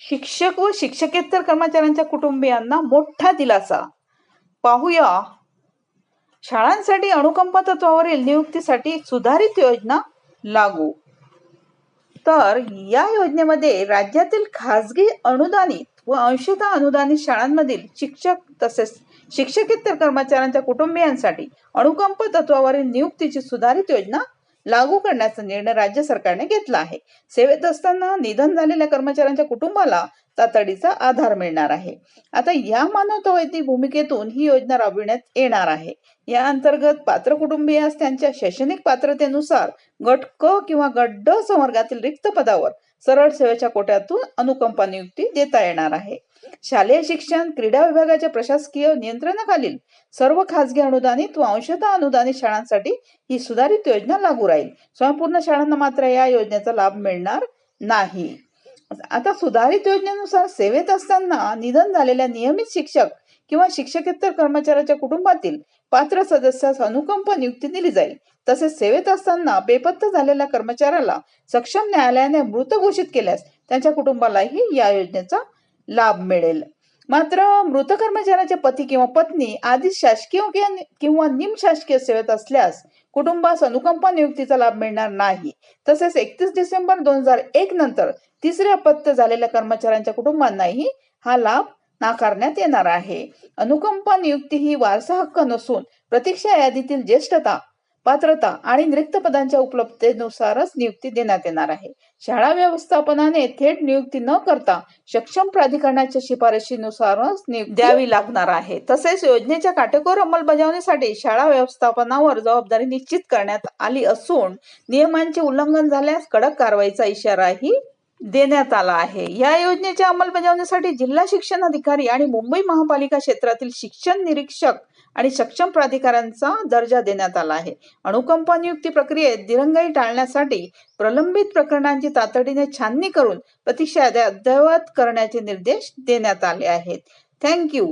शिक्षक व शिक्षकेतर कर्मचाऱ्यांच्या कुटुंबियांना मोठा दिलासा. पाहूया शाळांसाठी अनुकंपा तत्वावरील नियुक्तीसाठी सुधारित योजना लागू. तर या योजनेमध्ये राज्यातील खासगी अनुदानित व अंशतः अनुदानित शाळांमधील शिक्षक तसेच शिक्षकेतर कर्मचाऱ्यांच्या कुटुंबियांसाठी अनुकंपा तत्वावरील नियुक्तीची सुधारित योजना लागू करण्याचा निर्णय राज्य सरकारने घेतला आहे. सेवेत असताना निधन झालेल्या कर्मचाऱ्यांच्या कुटुंबाला तातडीचा आधार मिळणार आहे. आता या मानवतावादी भूमिकेतून ही योजना राबविण्यात येणार आहे. या अंतर्गत पात्र कुटुंबीयास त्यांच्या शैक्षणिक पात्रतेनुसार गट क किंवा गट ड संवर्गातील रिक्त पदावर सरळ सेवेच्या कोट्यातून अनुकंपा नियुक्ती देता येणार आहे. शालेय शिक्षण क्रीडा विभागाच्या प्रशासकीय नियंत्रणाखालील सर्व खासगी अनुदानित व अंशतः अनुदानित शाळांसाठी ही सुधारित योजना लागू राहील. स्वयंपूर्ण शाळांना मात्र या योजनेचा लाभ मिळणार नाही. आता सुधारित योजनेनुसार सेवेत असताना निधन झालेल्या नियमित शिक्षक किंवा शिक्षकेतर कर्मचाऱ्याच्या कुटुंबातील पात्र सदस्यास अनुकंपा नियुक्ती दिली जाईल. तसेच सेवेत असताना बेपत्ता झालेल्या कर्मचाऱ्याला सक्षम न्यायालयाने मृत घोषित केल्यास त्यांच्या कुटुंबालाही या योजनेचा लाभ मिळेल. मात्र मृत कर्मचाऱ्याचे पती किंवा पत्नी आधी शासकीय किंवा निमशासकीय सेवेत असल्यास कुटुंबास अनुकंपा नियुक्तीचा लाभ मिळणार नाही. तसेच 31 डिसेंबर 2001 नंतर तिसरे अपत्य झालेल्या कर्मचाऱ्यांच्या कुटुंबांनाही हा लाभ नाकारण्यात येणार आहे. अनुकंपा नियुक्ती ही वारसा हक्क नसून प्रतीक्षा यादीतील ज्येष्ठता, पात्रता आणि रिक्त पदांच्या उपलब्धतेनुसारच नियुक्ती देण्यात येणार आहे. शाळा व्यवस्थापनाने थेट नियुक्ती न करता सक्षम प्राधिकरणाच्या शिफारशीनुसारच नियुक्ती द्यावी लागणार आहे. तसेच योजनेच्या काटेकोर अंमलबजावणीसाठी शाळा व्यवस्थापनावर जबाबदारी निश्चित करण्यात आली असून नियमांचे उल्लंघन झाल्यास कडक कारवाईचा इशाराही देण्यात आला आहे. या योजनेच्या अंमलबजावणीसाठी जिल्हा शिक्षण अधिकारी आणि मुंबई महापालिका क्षेत्रातील शिक्षण निरीक्षक आणि सक्षम प्राधिकाऱ्यांचा दर्जा देण्यात आला आहे. अनुकंपा नियुक्ती प्रक्रियेत दिरंगाई टाळण्यासाठी प्रलंबित प्रकरणांची तातडीने छाननी करून प्रतीक्षा याद्या अद्ययावत करण्याचे निर्देश देण्यात आले आहेत. थँक्यू.